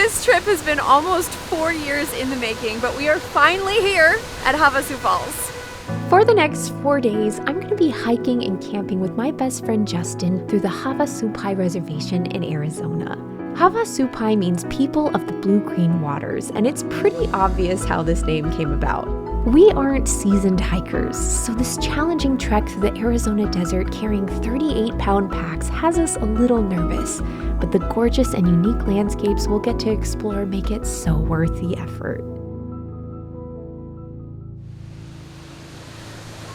This trip has been almost 4 years in the making, but we are finally here at Havasu Falls. For the next 4 days, I'm going to be hiking and camping with my best friend Justin through the Havasupai Reservation in Arizona. Havasupai means people of the blue-green waters, and it's pretty obvious how this name came about. We aren't seasoned hikers, so this challenging trek through the Arizona desert carrying 38-pound packs has us a little nervous, but the gorgeous and unique landscapes we'll get to explore make it so worth the effort.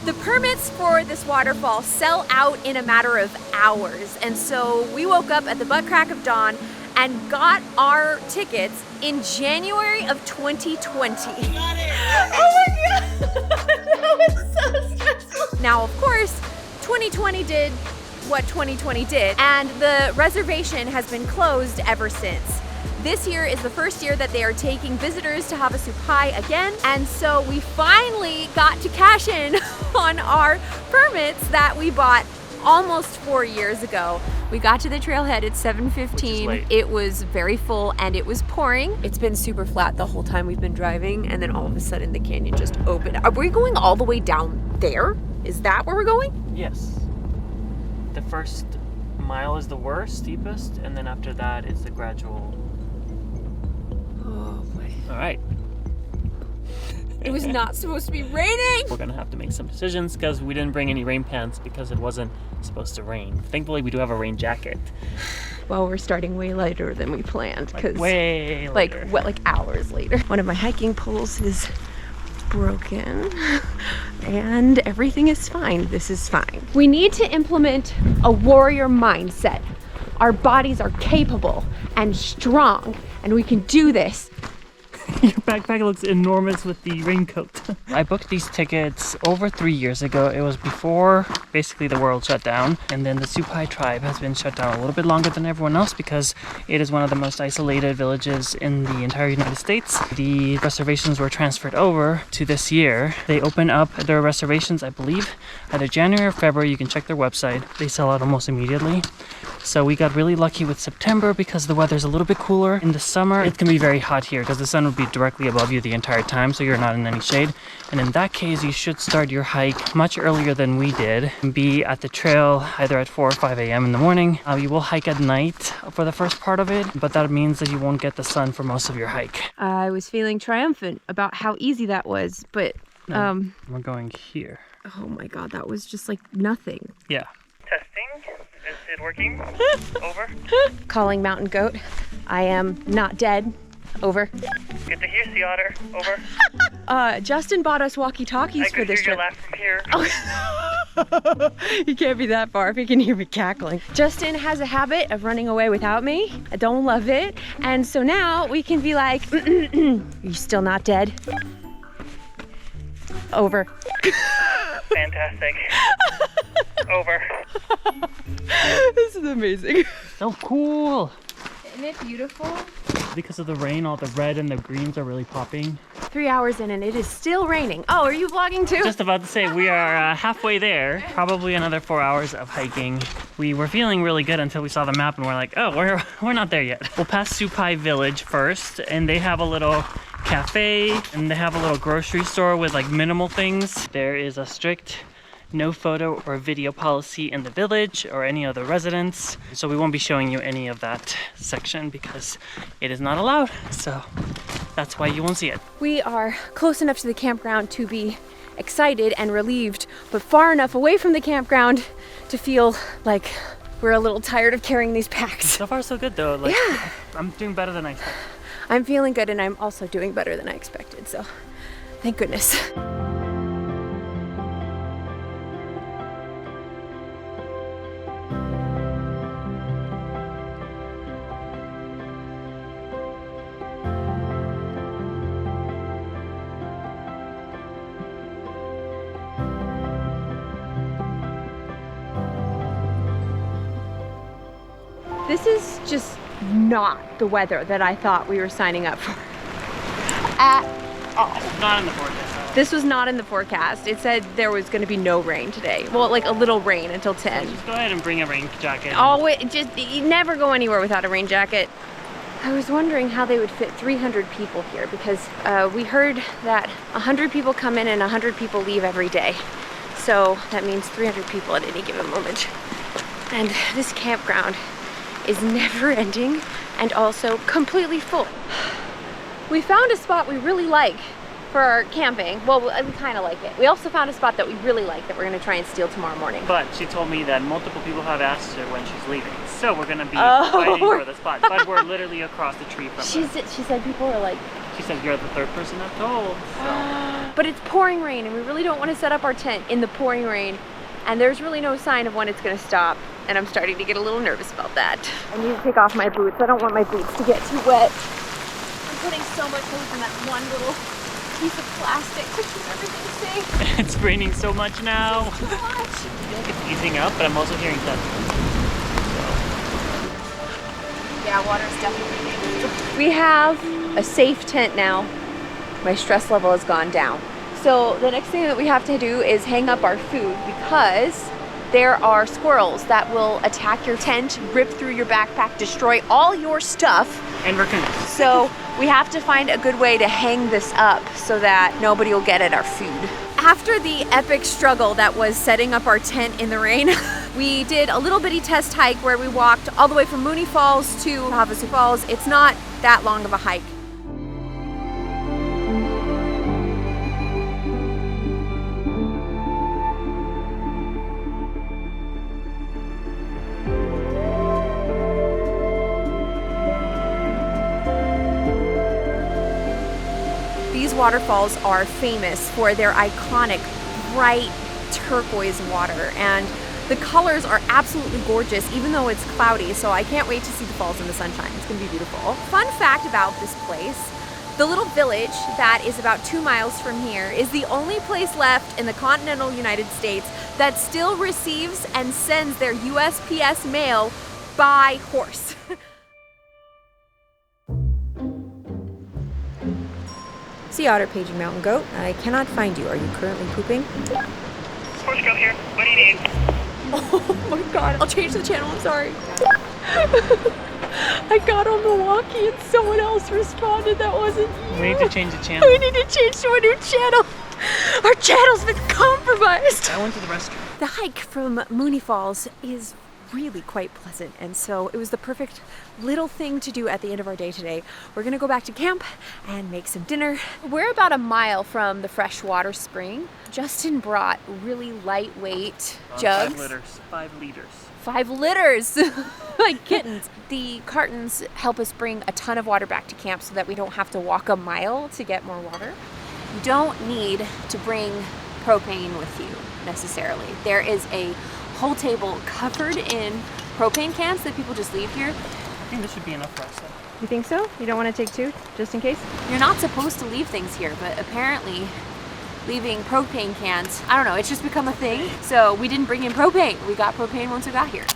The permits for this waterfall sell out in a matter of hours, and so we woke up at the butt crack of dawn and got our tickets in January of 2020. Oh my God, that was so stressful. Now, of course, 2020 did what 2020 did, and the reservation has been closed ever since. This year is the first year that they are taking visitors to Havasupai again, and so we finally got to cash in on our permits that we bought almost 4 years ago. We got to the trailhead at 7:15. It was very full and it was pouring. It's been super flat the whole time we've been driving, and then all of a sudden the canyon just opened. Are we going all the way down there? Is that where we're going? Yes. The first mile is the worst, steepest, and then after that it's the gradual. Oh boy. All right. It was not supposed to be raining. We're gonna have to make some decisions because we didn't bring any rain pants because it wasn't supposed to rain. Thankfully, we do have a rain jacket. Well, we're starting way later than we planned. Like way later. Like hours later. One of my hiking poles is broken and everything is fine. This is fine. We need to implement a warrior mindset. Our bodies are capable and strong, and we can do this. Your backpack looks enormous with the raincoat. I booked these tickets over 3 years ago. It was before basically the world shut down, and then the Havasupai Tribe has been shut down a little bit longer than everyone else because it is one of the most isolated villages in the entire United States. The reservations were transferred over to this year. They open up their reservations, I believe, either January or February. You can check their website. They sell out almost immediately. So we got really lucky with September because the weather's a little bit cooler. In the summer, it can be very hot here because the sun would be directly above you the entire time, so you're not in any shade. And in that case, you should start your hike much earlier than we did and be at the trail either at 4 or 5 a.m. in the morning. You will hike at night for the first part of it, but that means that you won't get the sun for most of your hike. I was feeling triumphant about how easy that was, but we're going here. oh my God, that was just like nothing. Yeah. Testing. Is it working? Over. Calling Mountain Goat. I am not dead. Over. Good to hear, Sea Otter. Over. Justin bought us walkie-talkies for this trip. I can hear your Oh. laugh from here. You can't be that far if you can hear me cackling. Justin has a habit of running away without me. I don't love it. And so now we can be like, you still not dead? Over. Fantastic. Over. This is amazing. So cool. Isn't it beautiful? Because of the rain, all the red and the greens are really popping. 3 hours in and it is still raining. Oh, are you vlogging too? Just about to say, we are halfway there. Probably another 4 hours of hiking. We were feeling really good until we saw the map and we're like, oh, we're not there yet. We'll pass Supai Village first, and they have a little cafe and they have a little grocery store with like minimal things. There is a strict no photo or video policy in the village or any other residents, so we won't be showing you any of that section because it is not allowed, so that's why you won't see it. We are close enough to the campground to be excited and relieved, but far enough away from the campground to feel like we're a little tired of carrying these packs. So far so good though. Like, yeah. I'm doing better than I expected. I'm feeling good, and I'm also doing better than I expected, so thank goodness. This is just not the weather that I thought we were signing up for at all. Not in the forecast. This was not in the forecast. It said there was going to be no rain today. Well, like a little rain until 10. Just go ahead and bring a rain jacket. Oh, just you never go anywhere without a rain jacket. I was wondering how they would fit 300 people here because we heard that 100 people come in and 100 people leave every day. So that means 300 people at any given moment. And this campground is never ending and also completely full. We found a spot we really like for our camping. Well, we kind of like it. We also found a spot that we really like that we're gonna try and steal tomorrow morning. But she told me that multiple people have asked her when she's leaving. So we're gonna be fighting for the spot. But we're literally across the tree from her. She said people are like... She said you're the third person I've told, so. But it's pouring rain and we really don't want to set up our tent in the pouring rain. And there's really no sign of when it's gonna stop. And I'm starting to get a little nervous about that. I need to take off my boots. I don't want my boots to get too wet. I'm putting so much hope in that one little piece of plastic to keep everything safe. It's raining so much now. So much. I feel like it's easing up, but I'm also hearing thunder. Yeah, water's definitely raining. We have a safe tent now. My stress level has gone down. So the next thing that we have to do is hang up our food because there are squirrels that will attack your tent, rip through your backpack, destroy all your stuff. And raccoons. So we have to find a good way to hang this up so that nobody will get at our food. After the epic struggle that was setting up our tent in the rain, we did a little bitty test hike where we walked all the way from Mooney Falls to Havasupai Falls. It's not that long of a hike. These waterfalls are famous for their iconic bright turquoise water, and the colors are absolutely gorgeous even though it's cloudy, so I can't wait to see the falls in the sunshine. It's gonna be beautiful. Fun fact about this place, the little village that is about 2 miles from here is the only place left in the continental United States that still receives and sends their USPS mail by horse. Sea otter paging mountain goat. I cannot find you. Are you currently pooping? Horse girl here. What do you need? Oh my god. I'll change the channel. I'm sorry. I got on the walkie and someone else responded that wasn't you. We need to change the channel. We need to change to a new channel. Our channel's been compromised. I went to the restroom. The hike from Mooney Falls is really quite pleasant, and so it was the perfect little thing to do at the end of our day today. We're gonna go back to camp and make some dinner. We're about a mile from the freshwater spring. Justin brought really lightweight jugs. 5 liters. 5 liters. 5 liters, like kittens. The cartons help us bring a ton of water back to camp so that we don't have to walk a mile to get more water. You don't need to bring propane with you necessarily. There is a whole table covered in propane cans that people just leave here. I think this should be enough for us though. You think so? You don't want to take 2 just in case? You're not supposed to leave things here, but apparently leaving propane cans, I don't know, it's just become a thing. So we didn't bring in propane. We got propane once we got here.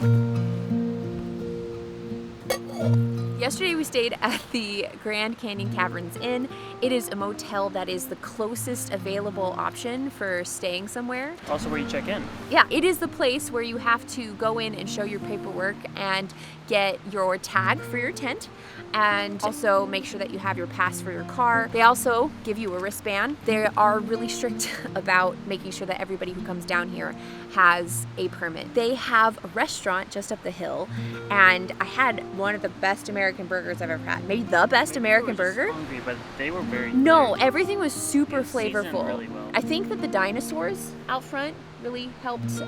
Yesterday we stayed at the Grand Canyon Caverns Inn. It is a motel that is the closest available option for staying somewhere. Also where you check in. Yeah, it is the place where you have to go in and show your paperwork and get your tag for your tent, and also make sure that you have your pass for your car. They also give you a wristband. They are really strict about making sure that everybody who comes down here has a permit. They have a restaurant just up the hill, and I had one of the best American burgers I've ever had. Maybe the best American burger. Hungry, but they were very No, good. everything was super Seasoned flavorful. really well. I think that the dinosaurs out front really helped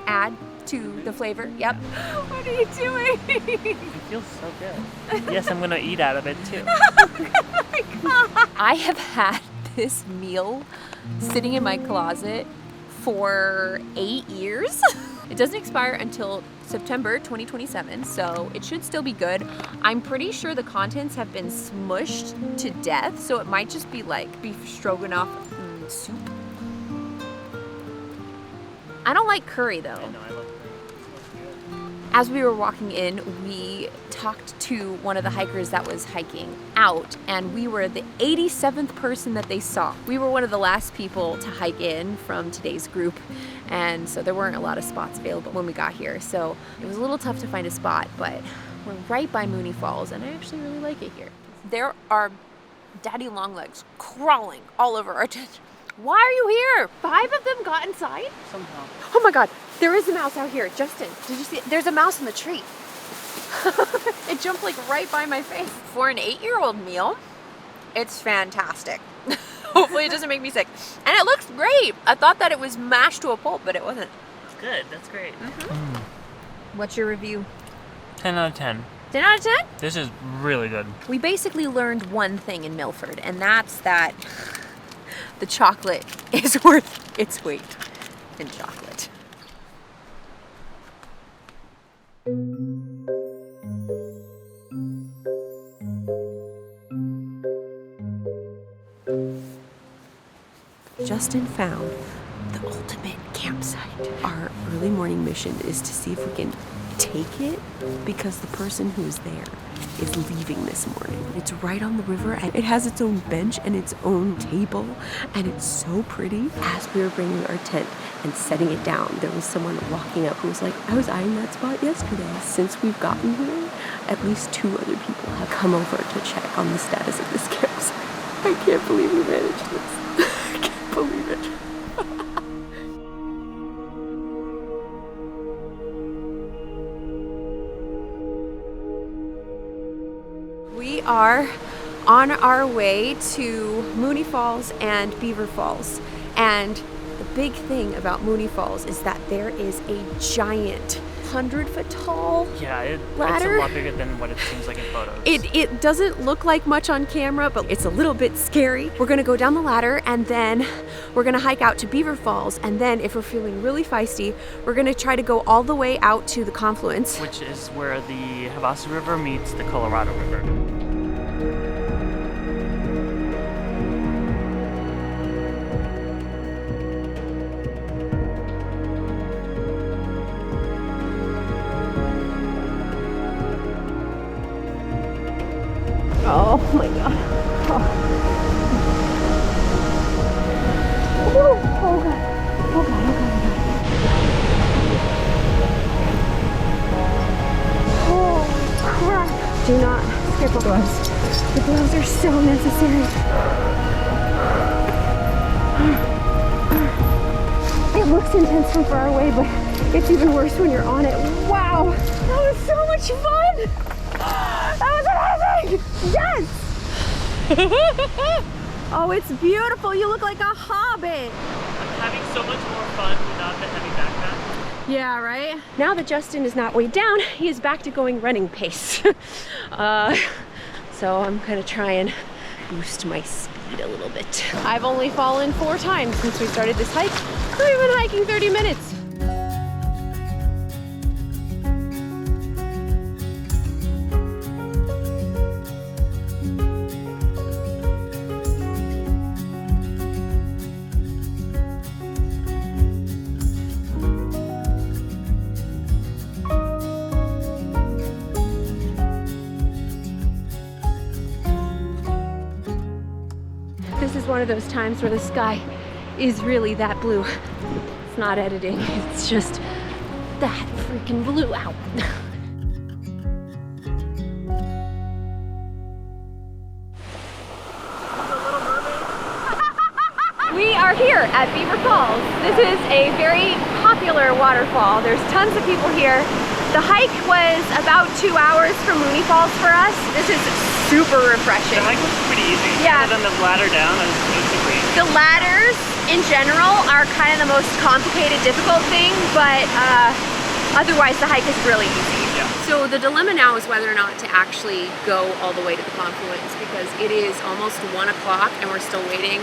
add to the flavor. Yep. What are you doing? It feels so good. Yes, I'm gonna eat out of it too. I have had this meal sitting in my closet for 8 years. It doesn't expire until September 2027, so it should still be good. I'm pretty sure the contents have been smushed to death, so it might just be like beef stroganoff soup. I don't like curry though. I know, I love it. It smells good. As we were walking in, we talked to one of the hikers that was hiking out, and we were the 87th person that they saw. We were one of the last people to hike in from today's group, and so there weren't a lot of spots available when we got here. So it was a little tough to find a spot, but We're right by Mooney Falls, and I actually really like it here. There are daddy longlegs crawling all over our tent. Why are you here? 5 of them got inside? Somehow. Oh my God, there is a mouse out here. Justin, did you see it? There's a mouse in the tree. It jumped like right by my face. For an 8-year-old meal, it's fantastic. Hopefully it doesn't make me sick. And it looks great. I thought that it was mashed to a pulp, but it wasn't. It's good. That's great. What's your review? 10 out of 10. 10 out of 10? This is really good. We basically learned one thing in Milford, and that's that the chocolate is worth its weight in chocolate. Justin found the ultimate campsite. Our early morning mission is to see if we can take it because the person who's there is leaving this morning. It's right on the river and it has its own bench and its own table and it's so pretty. As we were bringing our tent and setting it down, there was someone walking up who was like, I was eyeing that spot yesterday. Since we've gotten here, at least 2 other people have come over to check on the status of this campsite. I can't believe we managed this. I can't believe it. We are on our way to Mooney Falls and Beaver Falls. And the big thing about Mooney Falls is that there is a giant 100-foot tall Yeah, it's ladder. a lot bigger than what it seems like in photos. It doesn't look like much on camera, but it's a little bit scary. We're gonna go down the ladder and then we're gonna hike out to Beaver Falls. And then if we're feeling really feisty, we're gonna try to go all the way out to the confluence. Which is where the Havasu River meets the Colorado River. Oh my God. Oh God. Oh God. Oh God. Oh crap. Do not skip the gloves. The gloves are so necessary. It looks intense from far away, but it's even worse when you're on it. Wow. That was so much fun. That was amazing! Yes! Oh, it's beautiful. You look like a hobbit. I'm having so much more fun without the heavy backpack. Yeah, right? Now that Justin is not weighed down, he is back to going running pace. So I'm gonna try and boost my speed a little bit. I've only fallen 4 times since we started this hike. We've been hiking 30 minutes. This is one of those times where the sky is really that blue. It's not editing, it's just that freaking blue. Ow. We are here at Beaver Falls. This is a very popular waterfall. There's tons of people here. The hike was about 2 hours from Mooney Falls for us. This is super refreshing. The hike was pretty easy. Yeah. Other than the ladder down, it was super easy. The ladders in general are kind of the most complicated, difficult thing, but otherwise the hike is really easy. Yeah. So the dilemma now is whether or not to actually go all the way to the confluence because it is almost 1 o'clock and we're still waiting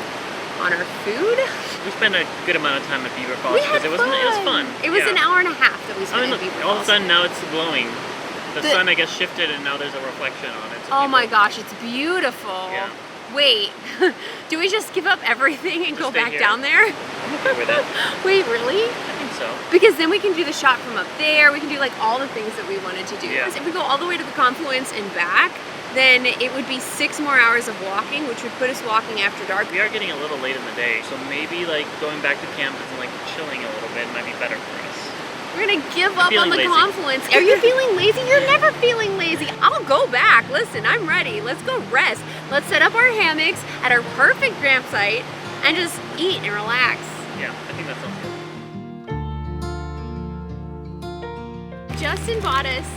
on our food. We spent a good amount of time at Beaver Falls because it was fun. It was Yeah. an hour and a half that we spent Look, at Beaver all of a Falls. sudden now it's glowing. The sun, I guess, shifted and now there's a reflection on it. So Oh my people- gosh, it's beautiful. Yeah. Wait, do we just give up everything and go stay back here? down there? I'm okay with it. Wait, really? I think so. Because then we can do the shot from up there, we can do like all the things that we wanted to do. Yeah. Because if we go all the way to the confluence and back, then it would be 6 more hours of walking, which would put us walking after dark. We are getting a little late in the day, so maybe like going back to camp and like chilling a little bit might be better for us. We're gonna give up on the lazy. confluence. Are you feeling lazy? You're never feeling lazy. I'll go back. Listen, I'm ready. Let's go rest. Let's set up our hammocks at our perfect campsite and just eat and relax. Yeah, I think that sounds good. Justin bought us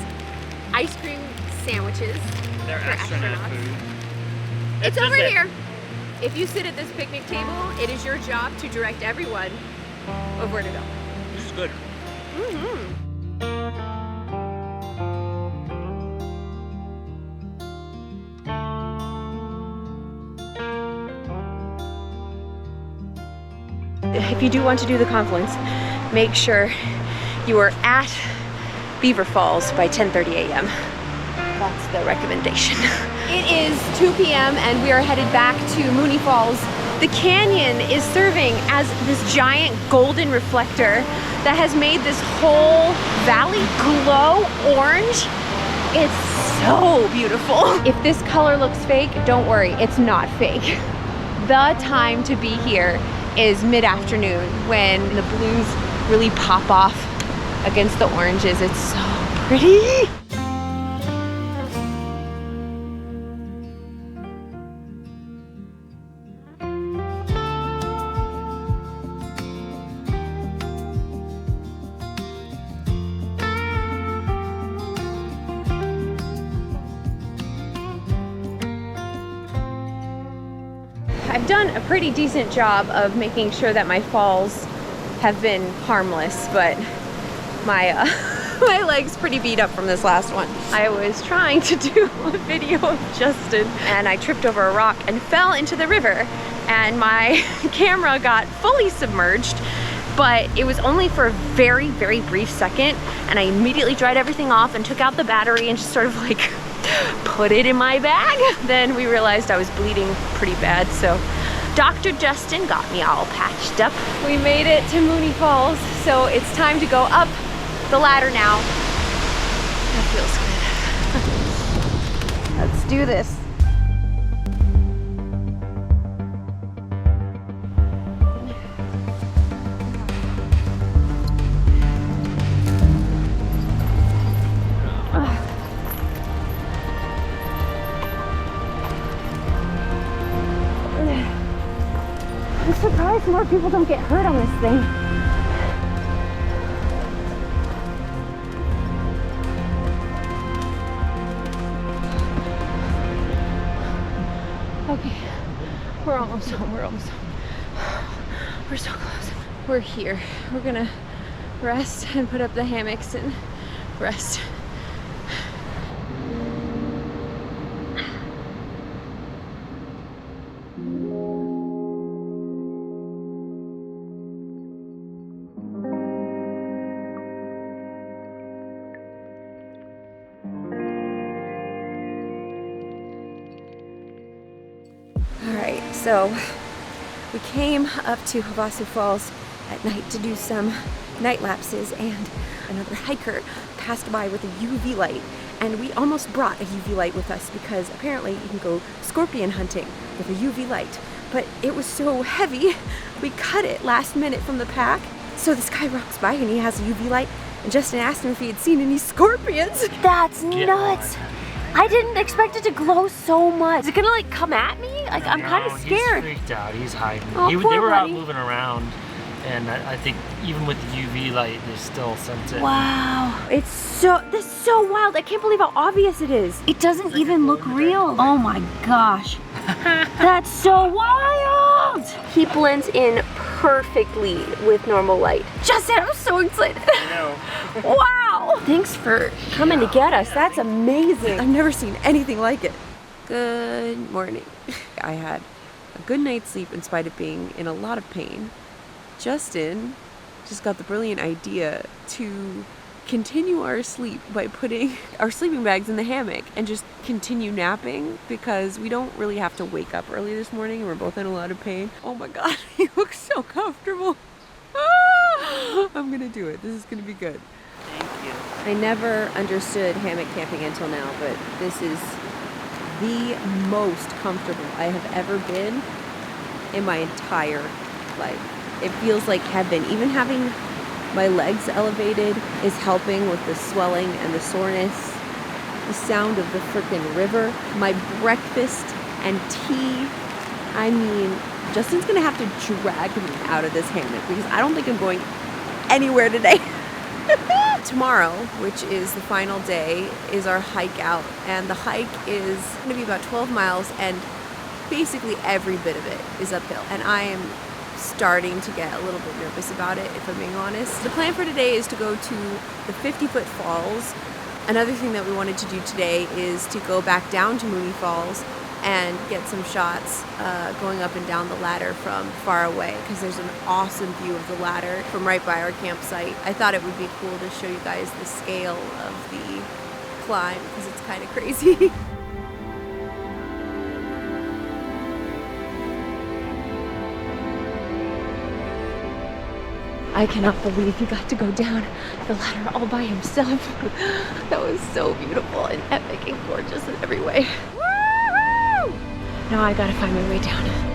ice cream sandwiches. They're For astronaut astronauts. food. It's just over there. here. If you sit at this picnic table, it is your job to direct everyone of where to go. This is good. If you do want to do the confluence, make sure you are at Beaver Falls by 10:30 a.m. That's the recommendation. It is 2 p.m. and we are headed back to Mooney Falls. The canyon is serving as this giant golden reflector that has made this whole valley glow orange. It's so beautiful. If this color looks fake, don't worry, it's not fake. The time to be here is mid-afternoon when the blues really pop off against the oranges. It's so pretty. I've done a pretty decent job of making sure that my falls have been harmless, but my my leg's pretty beat up from this last one. I was trying to do a video of Justin and I tripped over a rock and fell into the river and my camera got fully submerged, but it was only for a very, very brief second and I immediately dried everything off and took out the battery and just sort of like put it in my bag. Then we realized I was bleeding pretty bad, so Dr. Justin got me all patched up. We made it to Mooney Falls, so it's time to go up the ladder now. That feels good. Let's do this. I'm surprised more people don't get hurt on this thing. Okay, we're almost home, we're almost home. We're so close. We're here. We're gonna rest and put up the hammocks and rest. So we came up to Havasu Falls at night to do some night lapses, and another hiker passed by with a UV light, and we almost brought a UV light with us because apparently you can go scorpion hunting with a UV light, but it was so heavy we cut it last minute from the pack. So this guy walks by and he has a UV light, and Justin asked him if he had seen any scorpions. That's nuts. I didn't expect it to glow so much. Is it gonna like come at me? Like I'm kind of scared. He's freaked out. He's hiding. Oh, They poor were out buddy. moving around, and I think even with the UV light, they still sense it. Wow, this is so wild. I can't believe how obvious it is. It doesn't even look real. Oh my gosh, that's so wild. He blends in perfectly with normal light. Justin, I'm so excited. I know. Wow! Thanks for coming to get us. That's amazing. I've never seen anything like it. Good morning. I had a good night's sleep in spite of being in a lot of pain. Justin just got the brilliant idea to continue our sleep by putting our sleeping bags in the hammock and just continue napping because we don't really have to wake up early this morning and we're both in a lot of pain. Oh my God, he looks so comfortable. I'm gonna do it. This is gonna be good. Thank you. I never understood hammock camping until now, but this is the most comfortable I have ever been in my entire life. It feels like heaven. Even having my legs elevated is helping with the swelling and the soreness. The sound of the frickin' river, my breakfast and tea. I mean, Justin's gonna have to drag me out of this hammock because I don't think I'm going anywhere today. Tomorrow, which is the final day, is our hike out. And the hike is gonna be about 12 miles and basically every bit of it is uphill. And I am starting to get a little bit nervous about it, if I'm being honest. The plan for today is to go to the 50-foot falls. Another thing that we wanted to do today is to go back down to Mooney Falls and get some shots going up and down the ladder from far away because there's an awesome view of the ladder from right by our campsite. I thought it would be cool to show you guys the scale of the climb because it's kind of crazy. I cannot believe he got to go down the ladder all by himself. That was so beautiful and epic and gorgeous in every way. Woo-hoo! Now I gotta find my way down.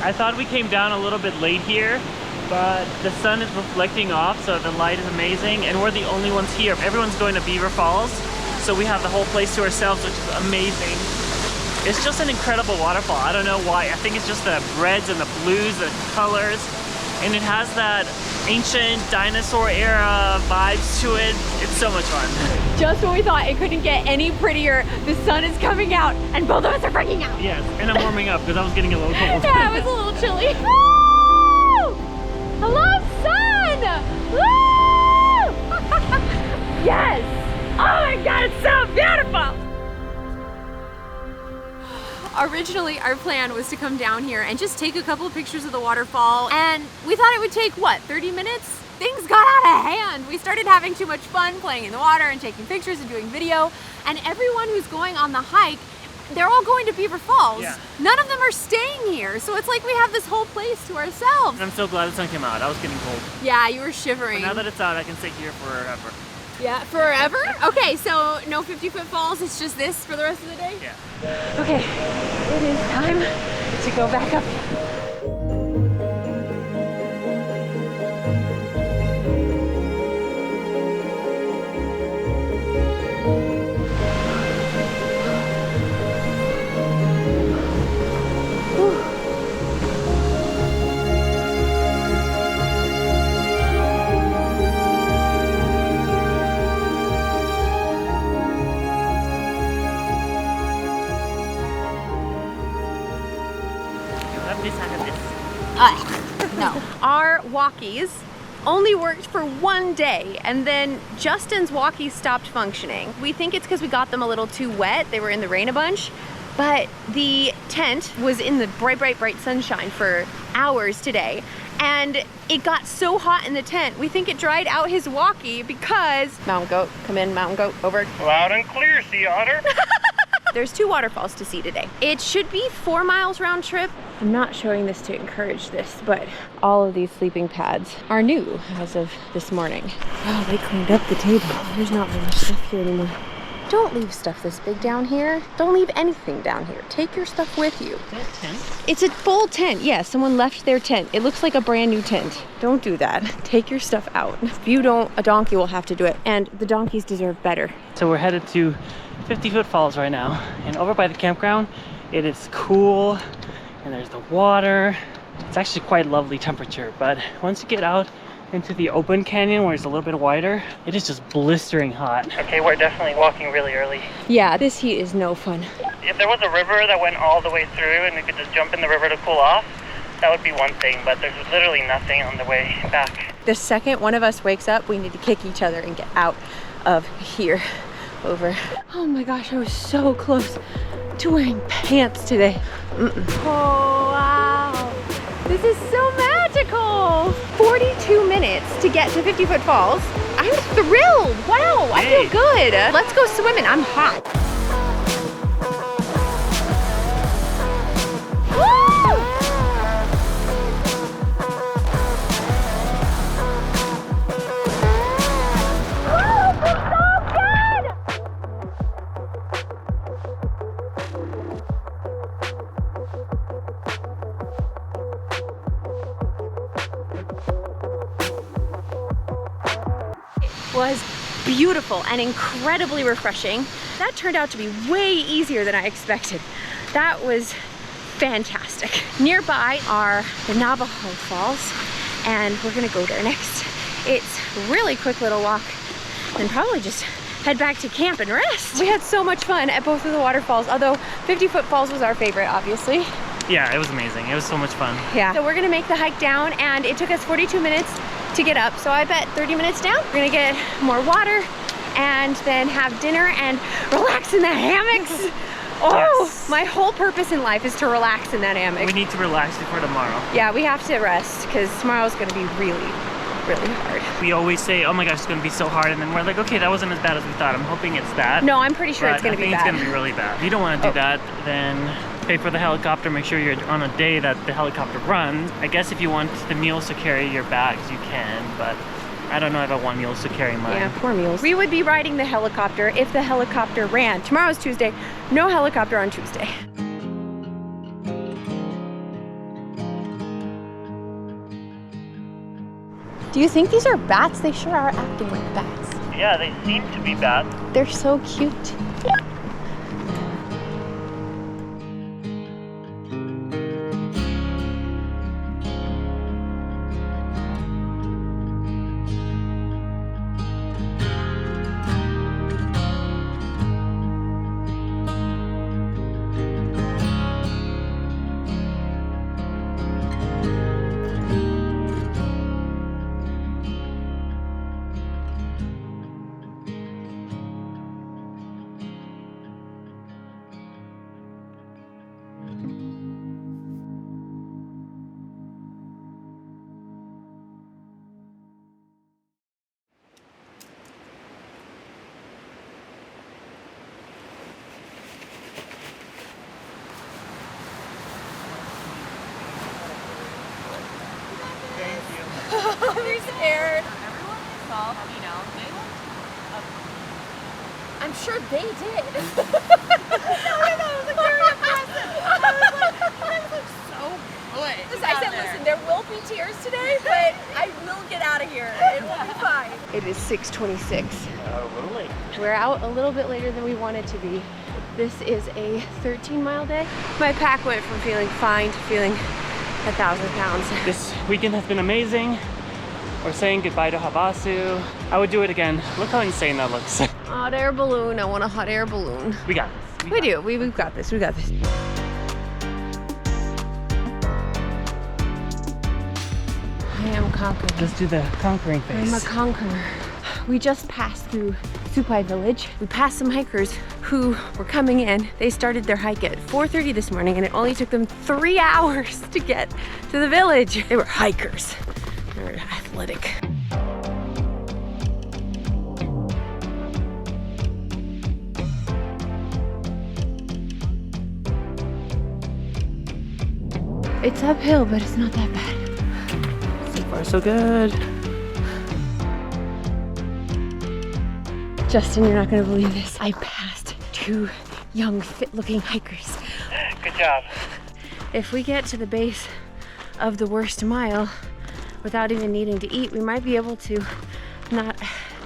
I thought we came down a little bit late here, but the sun is reflecting off, so the light is amazing, and we're the only ones here. Everyone's going to Beaver Falls, so we have the whole place to ourselves, which is amazing. It's just an incredible waterfall. I don't know why. I think it's just the reds and the blues, the colors, and it has that ancient dinosaur era vibes to it. It's so much fun. Just when we thought it couldn't get any prettier, the sun is coming out and both of us are freaking out. Yes, and I'm warming up because I was getting a little cold. Yeah, it was a little chilly. Woo! Hello, sun! Woo! Yes! Oh my God, it's so beautiful! Originally, our plan was to come down here and just take a couple of pictures of the waterfall, and we thought it would take, what, 30 minutes? Things got out of hand. We started having too much fun playing in the water and taking pictures and doing video, and everyone who's going on the hike, they're all going to Beaver Falls. Yeah. None of them are staying here, so it's like we have this whole place to ourselves. I'm so glad the sun came out. I was getting cold. Yeah, you were shivering. But now that it's out, I can stay here forever. Yeah, forever? Okay, so no 50-foot falls, it's just this for the rest of the day? Yeah. Okay, it is time to go back up. No. Our walkies only worked for one day, and then Justin's walkies stopped functioning. We think it's because we got them a little too wet. They were in the rain a bunch, but the tent was in the bright, bright, bright sunshine for hours today, and it got so hot in the tent, we think it dried out his walkie because... Mountain goat, come in, mountain goat, over. Loud and clear, sea otter. There's 2 waterfalls to see today. It should be 4 miles round trip. I'm not showing this to encourage this, but all of these sleeping pads are new as of this morning. Oh, they cleaned up the table. There's not very much stuff here anymore. Don't leave stuff this big down here. Don't leave anything down here. Take your stuff with you. Is that a tent? It's a full tent. Yeah, someone left their tent. It looks like a brand new tent. Don't do that. Take your stuff out. If you don't, a donkey will have to do it. And the donkeys deserve better. So we're headed to 50-foot falls right now. And over by the campground, it is cool. And there's the water. It's actually quite lovely temperature. But once you get out into the open canyon where it's a little bit wider, it is just blistering hot. Okay, we're definitely walking really early. Yeah, this heat is no fun. If there was a river that went all the way through and we could just jump in the river to cool off, that would be one thing, but there's literally nothing on the way back. The second one of us wakes up, we need to kick each other and get out of here. Over. Oh my gosh, I was so close to wearing pants today. Oh wow, this is so magical. 42 minutes to get to 50-foot falls. I'm thrilled. Wow, I feel good. Let's go swimming. I'm hot. was beautiful and incredibly refreshing. That turned out to be way easier than I expected. That was fantastic. Nearby are the Navajo Falls, and we're gonna go there next. It's a really quick little walk, and probably just head back to camp and rest. We had so much fun at both of the waterfalls, although 50-foot falls was our favorite, obviously. Yeah, it was amazing. It was so much fun. Yeah. So we're gonna make the hike down, and it took us 42 minutes to get up. So I bet 30 minutes down, we're gonna get more water and then have dinner and relax in the hammocks. Oh, yes. My whole purpose in life is to relax in that hammock. We need to relax before tomorrow. Yeah, we have to rest because tomorrow's gonna be really hard. We always say, oh my gosh, it's gonna be so hard, and then we're like, okay, that wasn't as bad as we thought. I'm hoping it's that. No, I'm pretty sure it's gonna be bad. I think it's gonna be really bad. If you don't wanna do that, then pay for the helicopter, make sure you're on a day that the helicopter runs. I guess if you want the mules to carry your bags, you can, but I don't know if I want mules to carry mine. Yeah, poor mules. We would be riding the helicopter if the helicopter ran. Tomorrow's Tuesday, no helicopter on Tuesday. Do you think these are bats? They sure are acting like bats. Yeah, they seem to be bats. They're so cute. You're scared. Everyone we saw, you know, they looked I'm sure they did. that was like very impressive. I was like so good. I said, listen, there will be tears today, but I will get out of here. It will be fine. It is 6:26. A little late. We're out a little bit later than we wanted to be. This is a 13-mile day. My pack went from feeling fine to feeling 1,000 pounds. This weekend has been amazing. We're saying goodbye to Havasu. I would do it again. Look how insane that looks. Hot air balloon. I want a hot air balloon. We got this. We do. We've got this. We got this. I am conquered. Let's do the conquering face. I'm a conqueror. We just passed through Supai village. We passed some hikers who were coming in. They started their hike at 4:30 this morning, and it only took them 3 hours to get to the village. They were hikers. They were athletic. It's uphill, but it's not that bad. So far, so good. Justin, you're not gonna believe this. I passed 2 young, fit-looking hikers. Good job. If we get to the base of the worst mile without even needing to eat, we might be able to not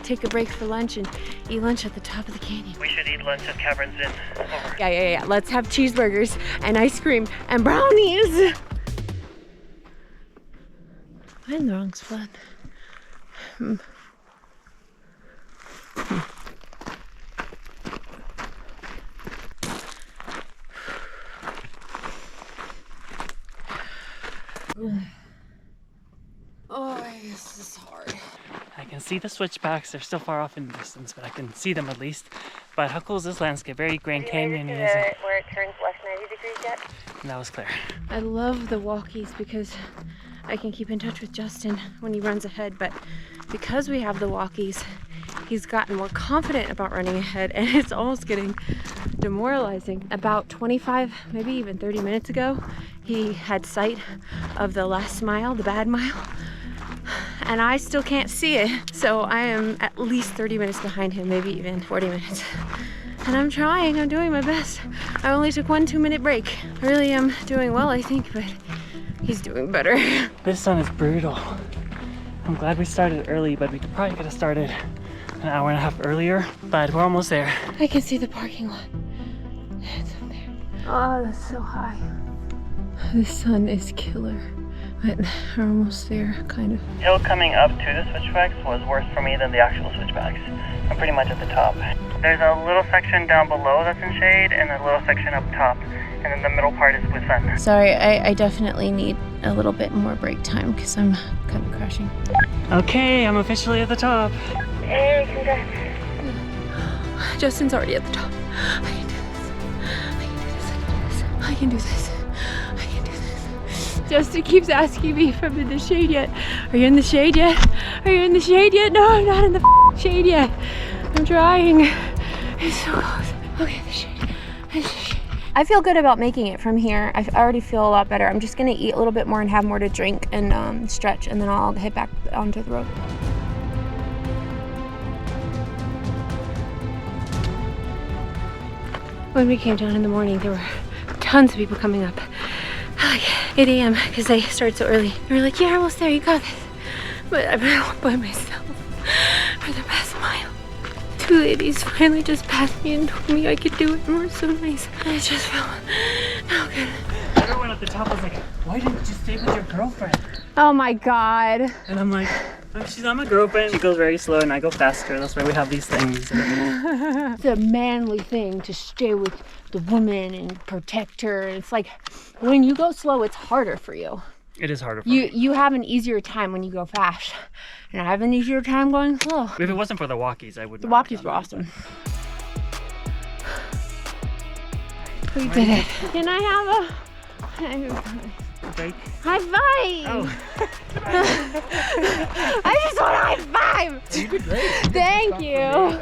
take a break for lunch and eat lunch at the top of the canyon. We should eat lunch at Caverns Inn. Over. Yeah. Let's have cheeseburgers and ice cream and brownies. I'm in the wrong spot. Oh, this is hard. I can see the switchbacks. They're still far off in the distance, but I can see them at least. But how cool is this landscape? Very Grand Canyon. Where it turns left 90 degrees yet? And that was clear. I love the walkies because I can keep in touch with Justin when he runs ahead, but because we have the walkies, he's gotten more confident about running ahead, and it's almost getting demoralizing. About 25, maybe even 30 minutes ago, he had sight of the last mile, the bad mile, and I still can't see it. So I am at least 30 minutes behind him, maybe even 40 minutes. And I'm trying, I'm doing my best. I only took 1 2-minute break. I really am doing well, I think, but he's doing better. This sun is brutal. I'm glad we started early, but we probably could have started an hour and a half earlier, but we're almost there. I can see the parking lot. It's up there. Oh, that's so high. The sun is killer, but we're almost there, kind of. Hill coming up to the switchbacks was worse for me than the actual switchbacks. I'm pretty much at the top. There's a little section down below that's in shade and a little section up top, and then the middle part is with sun. Sorry, I definitely need a little bit more break time because I'm kind of crashing. Okay, I'm officially at the top. Hey, congrats. Justin's already at the top. I can do this. I can do this. I can do this. Justin keeps asking me if I'm in the shade yet. Are you in the shade yet? Are you in the shade yet? No, I'm not in the shade yet. I'm trying. It's so close. Okay, the shade. I feel good about making it from here. I already feel a lot better. I'm just gonna eat a little bit more and have more to drink and stretch, and then I'll head back onto the road. When we came down in the morning, there were tons of people coming up at like 8 a.m. because they started so early. They were like, "You're almost there, you got this." But I've been by myself for the past mile. Two ladies finally just passed me and told me I could do it, and were so nice. I just felt good. Everyone at the top was like, "Why didn't you stay with your girlfriend?" Oh my God. And I'm like, "Oh, she's not my girlfriend." She goes very slow and I go faster. That's why we have these things. It's a manly thing to stay with the woman and protect her. It's like when you go slow, it's harder for you. It is harder for me. You have an easier time when you go fast, and I have an easier time going slow. If it wasn't for the walkies, I would. The walkies were awesome. We did it. Can I have a Break. high five? Oh. I just want a high five. You did great. Thank you.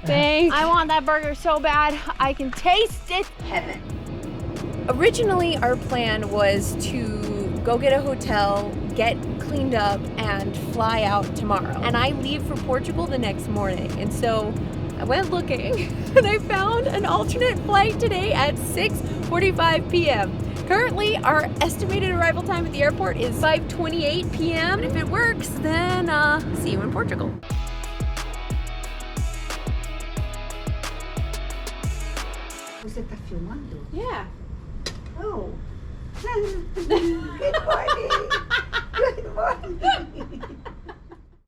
Thanks. I want that burger so bad. I can taste it. Heaven. Originally, our plan was to go get a hotel, get cleaned up, and fly out tomorrow. And I leave for Portugal the next morning. And so I went looking and I found an alternate flight today at 6:45 p.m. Currently, our estimated arrival time at the airport is 5:28 p.m. And if it works, then see you in Portugal. Você tá filmando? Yeah. Oh. Good morning. Good morning.